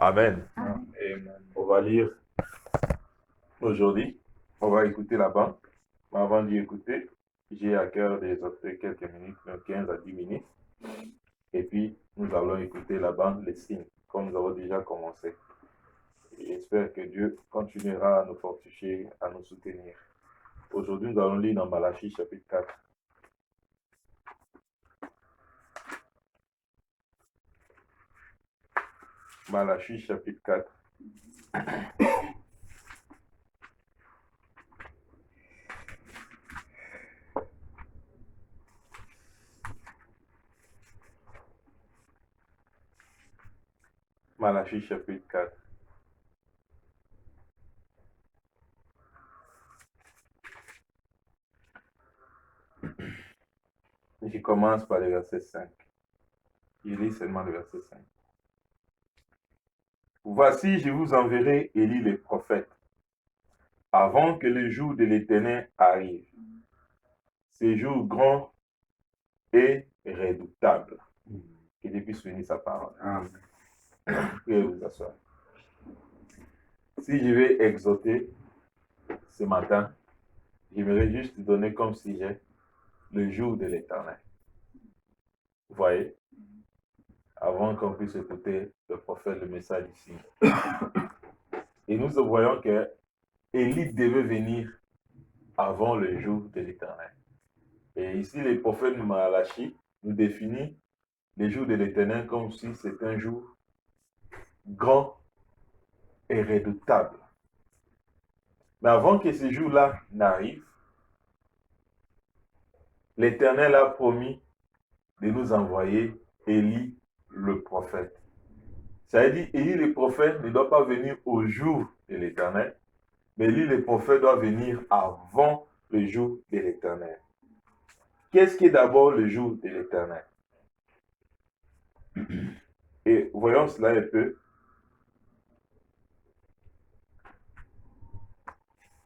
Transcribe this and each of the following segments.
Amen. Amen. On va lire aujourd'hui. On va écouter la banque. Mais avant d'y écouter, j'ai à cœur d'exhorter quelques minutes, 15 à 10 minutes. Et puis, nous allons écouter la bande, les signes, comme nous avons déjà commencé. Et j'espère que Dieu continuera à nous fortifier, à nous soutenir. Aujourd'hui, nous allons lire dans Malachie chapitre 4. Malachie chapitre 4. Malachie chapitre 4. Je commence par le verset 5. Je lis seulement le verset 5. Voici, je vous enverrai Élie le prophète, avant que le jour de l'Éternel arrive. Ce jour grand et redoutable. Que Dieu puisse bénir sa parole. Amen. Veuillez vous asseoir. Si je vais exhorter ce matin, j'aimerais juste donner comme sujet le jour de l'Éternel. Vous voyez, avant qu'on puisse écouter le prophète, le message ici. Et nous voyons que Élie devait venir avant le jour de l'Éternel. Et ici, le prophète Malachie nous définit le jour de l'Éternel comme si c'est un jour grand et redoutable. Mais avant que ce jour-là n'arrive, l'Éternel a promis de nous envoyer Élie le prophète. Ça veut dire, Élie le prophète ne doit pas venir au jour de l'Éternel, mais Élie le prophète doit venir avant le jour de l'Éternel. Qu'est-ce qui est d'abord le jour de l'Éternel? Et voyons cela un peu.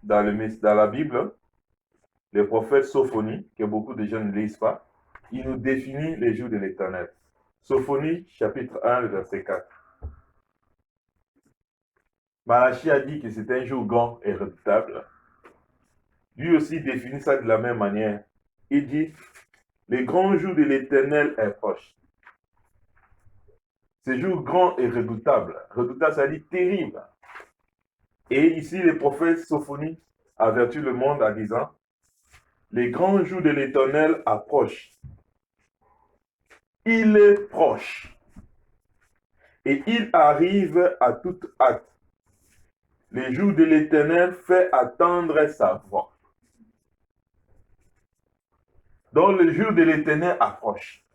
Dans la Bible, le prophète Sophonie, que beaucoup de gens ne lisent pas, il nous définit les jours de l'Éternel. Sophonie, chapitre 1, verset 4. Malachie a dit que c'était un jour grand et redoutable. Lui aussi définit ça de la même manière. Il dit, le grand jour de l'Éternel est proche. Ce jour grand et redoutable. Redoutable, ça dit terrible. Et ici, le prophète Sophonie avertit le monde en disant, les grands jours de l'Éternel approchent. Il est proche. Et il arrive à toute hâte. Les jours de l'Éternel fait attendre sa voix. Donc le jour de l'Éternel approche.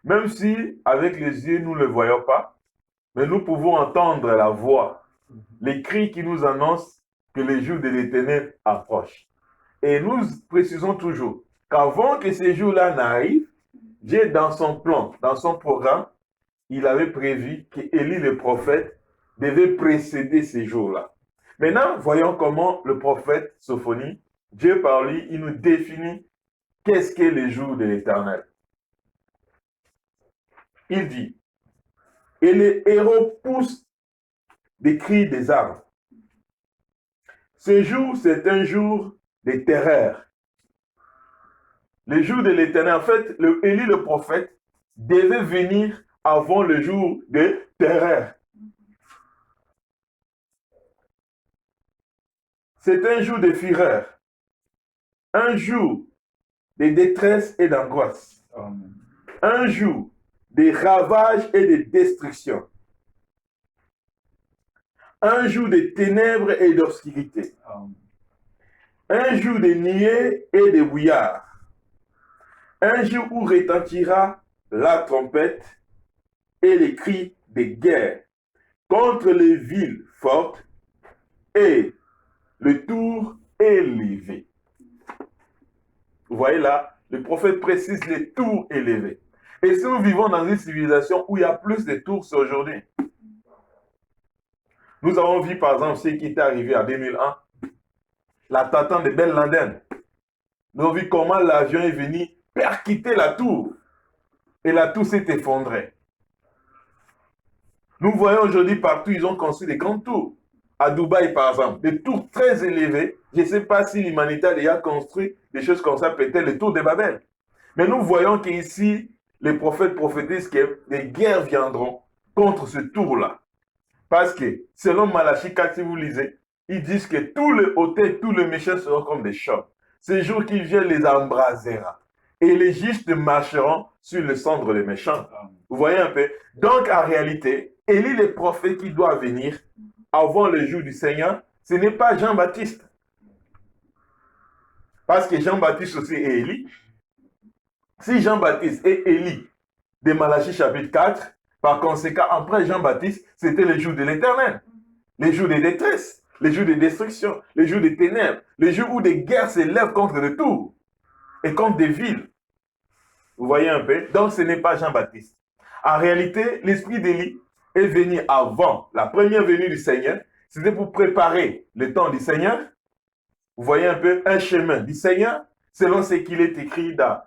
Même si avec les yeux nous ne le voyons pas, mais nous pouvons entendre la voix, les cris qui nous annoncent que le jour de l'Éternel approche. Et nous précisons toujours qu'avant que ce jour-là n'arrive, Dieu dans son plan, dans son programme, il avait prévu qu'Élie le prophète devait précéder ces jours-là. Maintenant, voyons comment le prophète Sophonie, Dieu par lui, il nous définit qu'est-ce qu'est le jour de l'Éternel. Il dit, et les héros poussent des cris des armes. Ce jour, c'est un jour de terreur. Le jour de l'Éternel, en fait, Élie le prophète devait venir avant le jour de terreur. C'est un jour de fureur, un jour de détresse et d'angoisse, un jour de ravages et de destruction, un jour de ténèbres et d'obscurité, un jour de nuées et de brouillard, un jour où retentira la trompette et les cris de guerre contre les villes fortes et le tour élevé. Vous voyez là, le prophète précise les tours élevés. Et si nous vivons dans une civilisation où il y a plus de tours aujourd'hui, nous avons vu par exemple ce qui est arrivé en 2001, l'attentat de Ben Laden. Nous avons vu comment l'avion est venu percuter la tour et la tour s'est effondrée. Nous voyons aujourd'hui partout, ils ont construit des grandes tours. À Dubaï, par exemple, des tours très élevées. Je ne sais pas si l'humanité a déjà construit des choses comme ça, peut-être les tours de Babel. Mais nous voyons qu'ici, les prophètes prophétisent que des guerres viendront contre ce tour-là. Parce que, selon Malachie 4, si vous lisez, ils disent que tous les hôtels, tous les méchants seront comme des chauves. Ces jours qui viennent les embrasera. Et les justes marcheront sur le cendre des méchants. Vous voyez un peu? Donc, en réalité, Élie, le prophète qui doit venir avant le jour du Seigneur, ce n'est pas Jean-Baptiste. Parce que Jean-Baptiste aussi est Élie. Si Jean-Baptiste est Élie de Malachie chapitre 4, par conséquent, après Jean-Baptiste, c'était le jour de l'Éternel, les jours de détresse, les jours de destruction, les jours de ténèbres, les jours où des guerres s'élèvent contre le tour et contre des villes. Vous voyez un peu? Donc, ce n'est pas Jean-Baptiste. En réalité, l'esprit d'Élie est venu avant la première venue du Seigneur. C'était pour préparer le temps du Seigneur. Vous voyez un peu un chemin du Seigneur, selon ce qu'il est écrit dans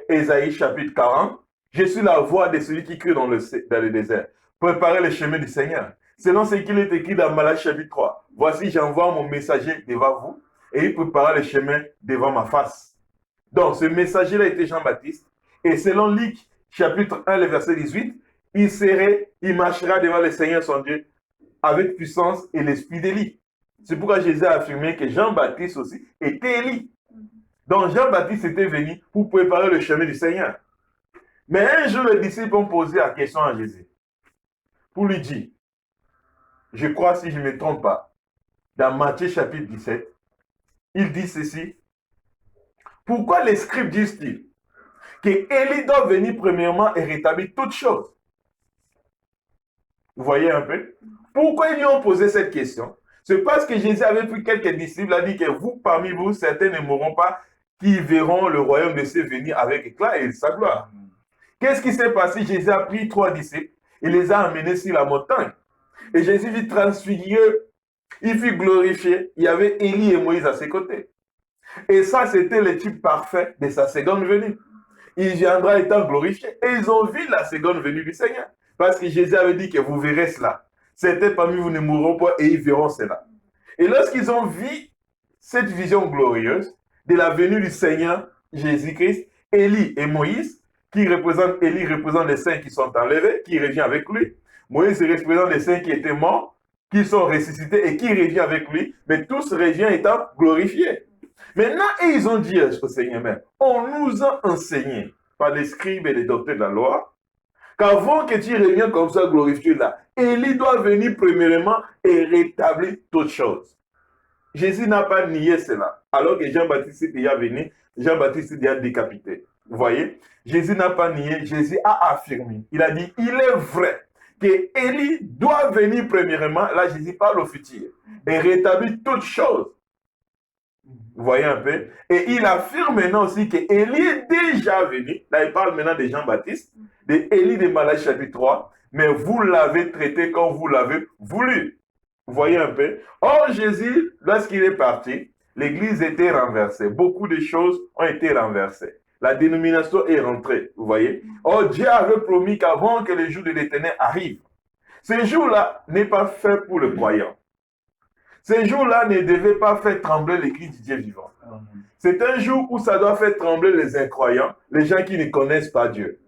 Ésaïe chapitre 40. Je suis la voix de celui qui crie dans le désert. Préparez le chemin du Seigneur. Selon ce qu'il est écrit dans Malachie chapitre 3. Voici, j'envoie mon messager devant vous et il préparera le chemin devant ma face. Donc, ce messager-là était Jean-Baptiste. Et selon Luc chapitre 1, le verset 18, il marchera devant le Seigneur son Dieu avec puissance et l'esprit d'Élie. C'est pourquoi Jésus a affirmé que Jean-Baptiste aussi était Élie. Donc Jean-Baptiste était venu pour préparer le chemin du Seigneur. Mais un jour, les disciples ont posé la question à Jésus pour lui dire, je crois si je ne me trompe pas, dans Matthieu chapitre 17, il dit ceci, pourquoi les scribes disent-ils que Élie doit venir premièrement et rétablir toutes choses? Vous voyez un peu? Pourquoi ils lui ont posé cette question? C'est parce que Jésus avait pris quelques disciples, a dit que vous, parmi vous, certains ne mourront pas, qui verront le royaume de Dieu venir avec éclat et sa gloire. Qu'est-ce qui s'est passé? Jésus a pris 3 disciples, il les a amenés sur la montagne. Et Jésus fut transfiguré, il fut glorifié. Il y avait Élie et Moïse à ses côtés. Et ça, c'était le type parfait de sa seconde venue. Il viendra étant glorifié. Et ils ont vu la seconde venue du Seigneur. Parce que Jésus avait dit que vous verrez cela. Certains parmi vous ne mourront pas et ils verront cela. Et lorsqu'ils ont vu cette vision glorieuse de la venue du Seigneur Jésus-Christ, Élie et Moïse, Élie représente les saints qui sont enlevés, qui revient avec lui. Moïse représente les saints qui étaient morts, qui sont ressuscités et qui revient avec lui, mais tous reviennent étant glorifiés. Maintenant, ils ont dit au Seigneur même, on nous a enseigné par les scribes et les docteurs de la loi, qu'avant que tu reviennes comme ça glorifié là, Élie doit venir premièrement et rétablir toutes choses. Jésus n'a pas nié cela. Alors que Jean-Baptiste est déjà venu, Jean-Baptiste est déjà décapité. Vous voyez? Jésus n'a pas nié, Jésus a affirmé. Il a dit, il est vrai que Élie doit venir premièrement, là Jésus parle au futur, et rétablir toutes choses. Vous voyez un peu? Et il affirme maintenant aussi que Élie est déjà venu. Là, il parle maintenant de Jean-Baptiste, de Élie de Malachie chapitre 3. Mais vous l'avez traité comme vous l'avez voulu. Vous voyez un peu? Or, Jésus, lorsqu'il est parti, l'église était renversée. Beaucoup de choses ont été renversées. La dénomination est rentrée. Vous voyez? Or, Dieu avait promis qu'avant que le jour de l'Éternel arrive, ce jour-là n'est pas fait pour le croyant. Ce jour-là ne devait pas faire trembler l'église du Dieu vivant. C'est un jour où ça doit faire trembler les incroyants, les gens qui ne connaissent pas Dieu.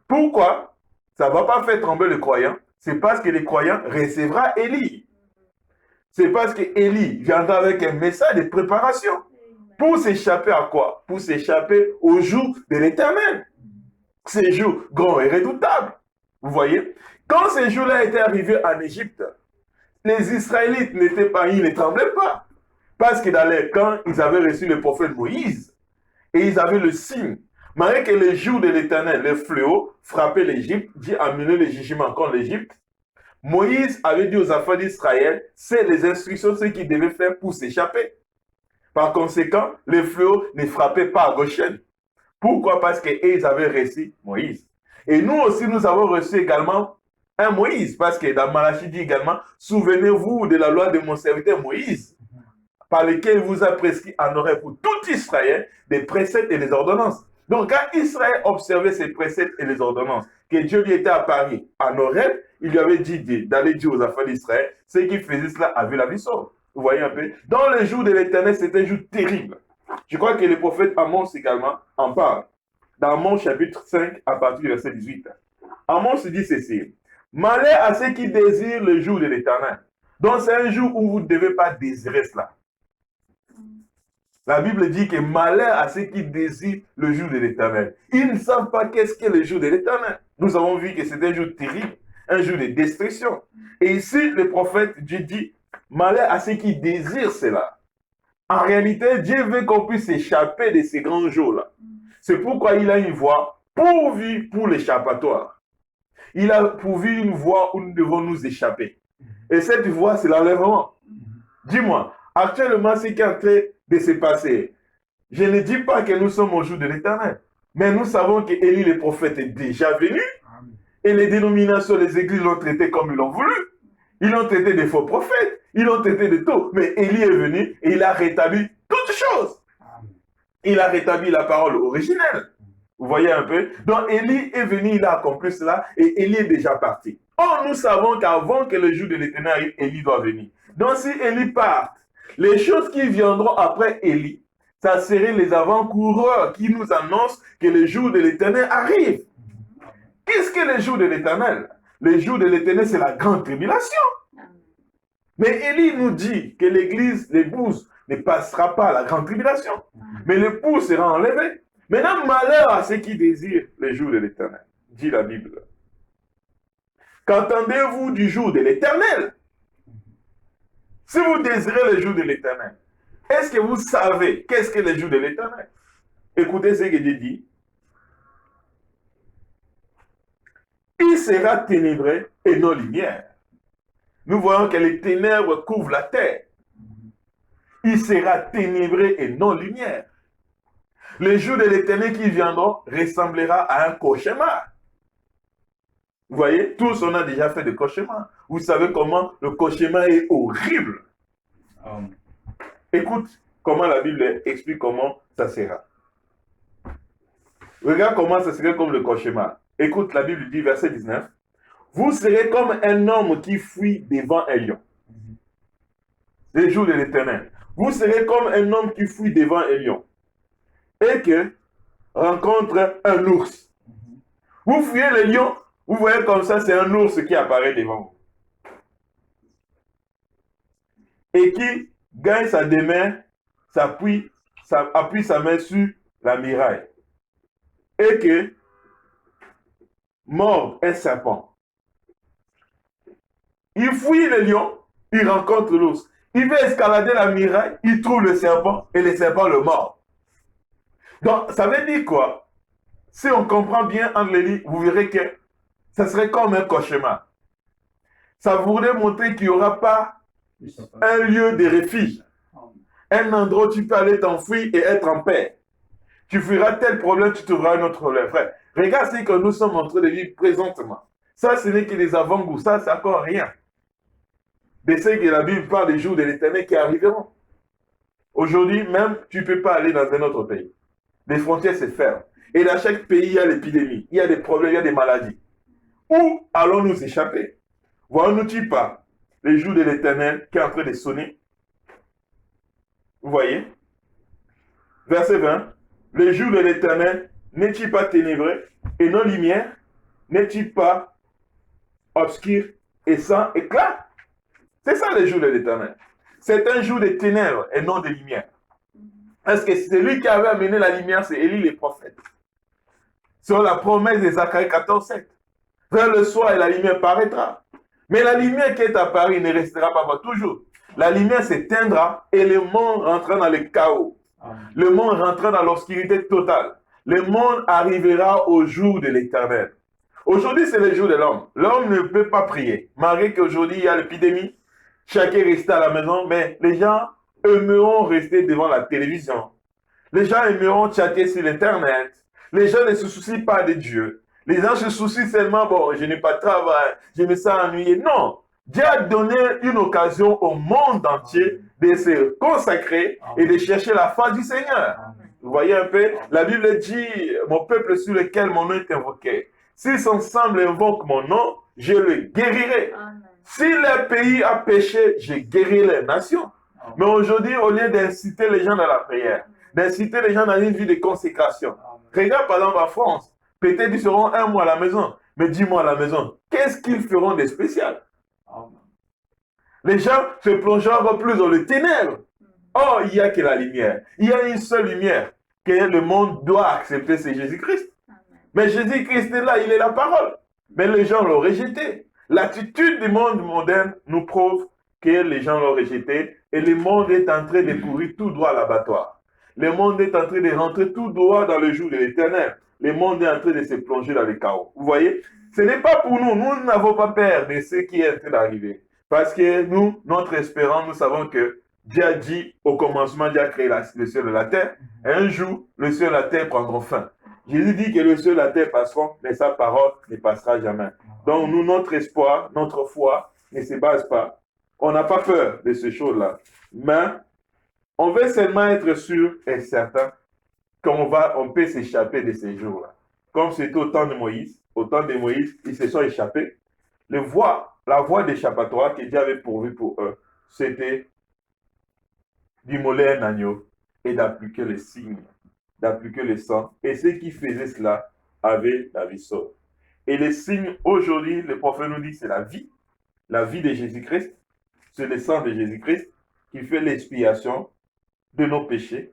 Pourquoi? Ça ne va pas faire trembler les croyants. C'est parce que les croyants recevront Élie. C'est parce que Élie viendra avec un message de préparation. Pour s'échapper à quoi? Pour s'échapper au jour de l'Éternel. Ces jours grands et redoutables. Vous voyez? Quand ces jours-là étaient arrivés en Égypte, les Israélites n'étaient pas, ils ne tremblaient pas. Parce que dans les camps, ils avaient reçu le prophète Moïse. Et ils avaient le signe. Malgré que le jour de l'Éternel, le fléau frappait l'Égypte, Dieu a mené le jugement contre l'Égypte. Moïse avait dit aux enfants d'Israël, c'est les instructions, ce qu'ils devaient faire pour s'échapper. Par conséquent, le fléau ne frappait pas à Goshen. Pourquoi? Parce qu'ils avaient reçu Moïse. Et nous aussi, nous avons reçu également un Moïse, parce que dans Malachie dit également, souvenez-vous de la loi de mon serviteur Moïse, par lequel il vous a prescrit en oreille pour tout Israël des préceptes et des ordonnances. Donc, quand Israël observait ces préceptes et les ordonnances, que Dieu lui était apparu à Horeb, il lui avait dit d'aller dire aux enfants d'Israël, ceux qui faisaient cela avaient la vie sauve. Vous voyez un peu? Dans le jour de l'Éternel, c'était un jour terrible. Je crois que le prophète Amos également en parle. Dans Amos chapitre 5, à partir du verset 18. Amos dit ceci. Malheur à ceux qui désirent le jour de l'Éternel. Donc c'est un jour où vous ne devez pas désirer cela. La Bible dit que malheur à ceux qui désirent le jour de l'Éternel. Ils ne savent pas qu'est-ce qu'est le jour de l'Éternel. Nous avons vu que c'est un jour terrible, un jour de destruction. Et ici, le prophète Dieu dit, malheur à ceux qui désirent cela. En réalité, Dieu veut qu'on puisse échapper de ces grands jours-là. C'est pourquoi il a une voie pourvue pour l'échappatoire. Il a pourvu une voie où nous devons nous échapper. Et cette voie, c'est l'enlèvement. Dis-moi, actuellement, ce qui est en train de se passer, je ne dis pas que nous sommes au jour de l'Éternel, mais nous savons qu'Élie le prophète est déjà venu, et les dénominations, les églises l'ont traité comme ils l'ont voulu. Ils l'ont traité de faux prophètes, ils l'ont traité de tout. Mais Élie est venu et il a rétabli toutes choses. Il a rétabli la parole originelle. Vous voyez un peu? Donc Élie est venu, il a accompli cela et Élie est déjà parti. Or, nous savons qu'avant que le jour de l'Éternel arrive, Élie doit venir. Donc si Élie part, les choses qui viendront après Élie, ça serait les avant-coureurs qui nous annoncent que le jour de l'Éternel arrive. Qu'est-ce que le jour de l'Éternel? Le jour de l'Éternel, c'est la grande tribulation. Mais Élie nous dit que l'Église, l'épouse, ne passera pas à la grande tribulation. Mais l'époux sera enlevé. Maintenant, malheur à ceux qui désirent le jour de l'Éternel, dit la Bible. Qu'entendez-vous du jour de l'Éternel? Si vous désirez le jour de l'Éternel, est-ce que vous savez qu'est-ce que le jour de l'Éternel? Écoutez ce que Dieu dit. Il sera ténébré et non lumière. Nous voyons que les ténèbres couvrent la terre. Il sera ténébré et non lumière. Le jour de l'Éternel qui viendra ressemblera à un cauchemar. Vous voyez, tous on a déjà fait des cauchemars. Vous savez comment le cauchemar est horrible. Écoute comment la Bible explique comment ça sera. Regarde comment ça serait comme le cauchemar. Écoute, la Bible dit, verset 19. Vous serez comme un homme qui fuit devant un lion. Le jour de l'Éternel. Vous serez comme un homme qui fuit devant un lion. Et que rencontre un ours. Vous fuyez le lion, vous voyez comme ça, c'est un ours qui apparaît devant vous. Et qui gagne sa demeure, appuie sa main sur la muraille. Et que mord un serpent. Il fouille le lion, il rencontre l'ours. Il veut escalader la muraille, il trouve le serpent et le serpent le mord. Donc, ça veut dire quoi? Si on comprend bien entre les livres, vous verrez que ça serait comme un cauchemar. Ça voudrait montrer qu'il n'y aura pas un lieu de refuge. Un endroit où tu peux aller t'enfuir et être en paix. Tu fuiras tel problème, tu trouveras un autre problème. Frère, regarde ce que nous sommes en train de vivre présentement. Ça, ce n'est que des avant-goûts. Ça, c'est encore rien. De ce que la Bible parle des jours de l'Éternel qui arriveront. Aujourd'hui, même, tu ne peux pas aller dans un autre pays. Les frontières se ferment. Et dans chaque pays, il y a l'épidémie. Il y a des problèmes, il y a des maladies. Où allons-nous échapper? Voyons-nous-tu pas les jours de l'Éternel qui est en train de sonner? Vous voyez? Verset 20. Le jour de l'Éternel n'est-il pas ténébreux et non lumière? N'est-il pas obscur et sans éclat? C'est ça le jour de l'Éternel. C'est un jour de ténèbres et non de lumière. Est-ce que celui qui avait amené la lumière, c'est Élie le prophète? Sur la promesse de Zacharie 14:7. Vers le soir, et la lumière paraîtra. Mais la lumière qui est apparue ne restera pas pour toujours. La lumière s'éteindra et le monde rentrera dans le chaos. Le monde rentrera dans l'obscurité totale. Le monde arrivera au jour de l'Éternel. Aujourd'hui, c'est le jour de l'homme. L'homme ne peut pas prier. Malgré qu'aujourd'hui, il y a l'épidémie, chacun reste à la maison, mais les gens aimeront rester devant la télévision. Les gens aimeront chatter sur l'Internet. Les gens ne se soucient pas de Dieu. Les gens se soucient seulement, bon, je n'ai pas de travail, je me sens ennuyé. Non. Dieu a donné une occasion au monde entier de se consacrer et de chercher la face du Seigneur. Vous voyez un peu, la Bible dit, mon peuple sur lequel mon nom est invoqué S'ils ensemble invoquent mon nom, je le guérirai. Amen. Si le pays a péché, je guérirai les nations. Mais aujourd'hui, au lieu d'inciter les gens dans la prière, d'inciter les gens dans une vie de consécration, regarde par exemple en France, peut-être ils seront un mois à la maison, mais 10 mois à la maison, qu'est-ce qu'ils feront de spécial? Les gens se plongeront plus dans le ténèbres. Oh, il n'y a que la lumière. Il y a une seule lumière que le monde doit accepter, c'est Jésus-Christ. Mais Jésus-Christ est là, il est la parole. Mais les gens l'ont rejeté. L'attitude du monde moderne nous prouve que les gens l'ont rejeté et le monde est en train de courir tout droit à l'abattoir. Le monde est en train de rentrer tout droit dans le jour de l'éternel. Le monde est en train de se plonger dans le chaos. Vous voyez? Ce n'est pas pour nous. Nous n'avons pas peur de ce qui est en train d'arriver. Parce que nous, notre espérance, nous savons que Dieu a dit au commencement, Dieu a créé le ciel et la terre. Et un jour, le ciel et la terre prendront fin. Jésus dit que le ciel et la terre passeront, mais sa parole ne passera jamais. Donc nous, notre espoir, notre foi ne se base pas. On n'a pas peur de ces choses-là. Mais on veut seulement être sûr et certain on peut s'échapper de ces jours-là. Comme c'était au temps de Moïse. Au temps de Moïse, ils se sont échappés. La voie d'échappatoire que Dieu avait pourvue pour eux, c'était d'immoler un agneau et d'appliquer les signes, d'appliquer le sang. Et ceux qui faisaient cela avaient la vie sauve. Et les signes, aujourd'hui, le prophète nous dit, c'est la vie de Jésus-Christ. C'est le sang de Jésus-Christ qui fait l'expiation de nos péchés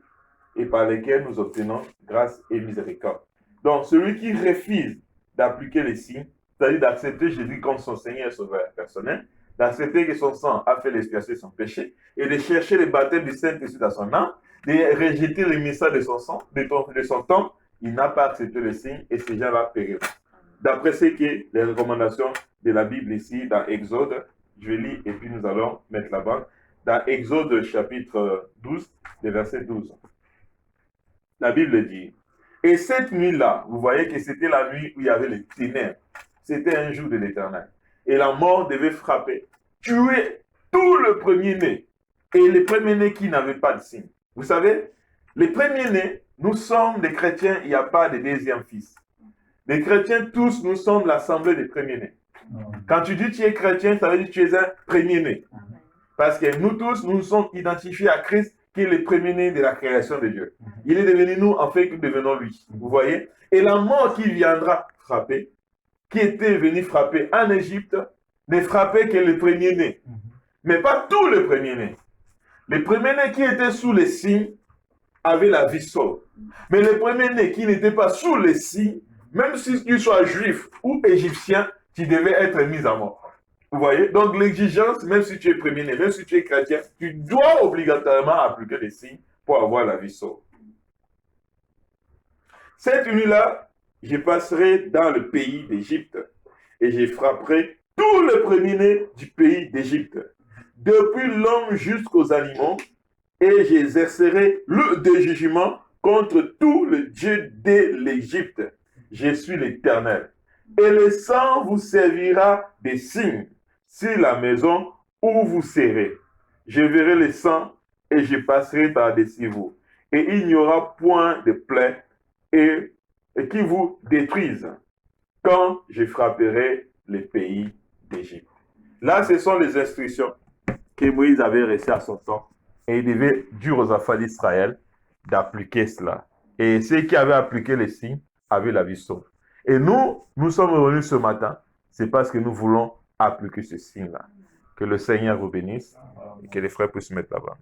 et par lesquels nous obtenons grâce et miséricorde. Donc, celui qui refuse d'appliquer les signes, c'est-à-dire d'accepter Jésus comme son Seigneur et Sauveur personnel, d'accepter que son sang a fait l'expiation de son péché, et de chercher le baptême du Saint-Esprit dans son âme, de rejeter le message de son sang, de son temps, il n'a pas accepté le signe et ces gens-là périront. D'après ce que les recommandations de la Bible ici, dans Exode, je lis et puis nous allons mettre la bande, dans Exode chapitre 12, le verset 12. La Bible dit, et cette nuit-là, vous voyez que c'était la nuit où il y avait les ténèbres. C'était un jour de l'Éternel. Et la mort devait frapper, tuer tout le premier-né. Et les premiers-nés qui n'avaient pas de signe. Vous savez, les premiers-nés, nous sommes des chrétiens, il n'y a pas de deuxième fils. Les chrétiens, tous, nous sommes l'assemblée des premiers-nés. Quand tu dis tu es chrétien, ça veut dire que tu es un premier-né. Parce que nous tous, nous sommes identifiés à Christ, qui est le premier-né de la création de Dieu. Il est devenu nous, en fait, que nous devenons lui. Vous voyez? Et la mort qui viendra frapper, qui était venu frapper en Égypte, ne frappait que le premier-né. Mais pas tous les premiers-nés. Les premiers-nés qui étaient sous les signes avaient la vie sauve. Mais les premiers-nés qui n'étaient pas sous les signes, même si tu sois juif ou égyptien, tu devais être mis à mort. Vous voyez? Donc l'exigence, même si tu es premier-né, même si tu es chrétien, tu dois obligatoirement appliquer les signes pour avoir la vie sauve. Cette nuit-là, je passerai dans le pays d'Égypte et je frapperai tous les premiers-nés du pays d'Égypte, depuis l'homme jusqu'aux animaux, et j'exercerai le jugement contre tous les dieux de l'Égypte. Je suis l'Éternel. Et le sang vous servira de signe sur la maison où vous serez. Je verrai le sang et je passerai par-dessus vous. Et il n'y aura point de plaie et qui vous détruisent quand je frapperai les pays d'Égypte. Là, ce sont les instructions que Moïse avait reçues à son temps. Et il devait dire aux enfants d'Israël d'appliquer cela. Et ceux qui avaient appliqué les signes avaient la vie sauve. Et nous sommes revenus ce matin, c'est parce que nous voulons appliquer ce signe-là. Que le Seigneur vous bénisse et que les frères puissent mettre la bande.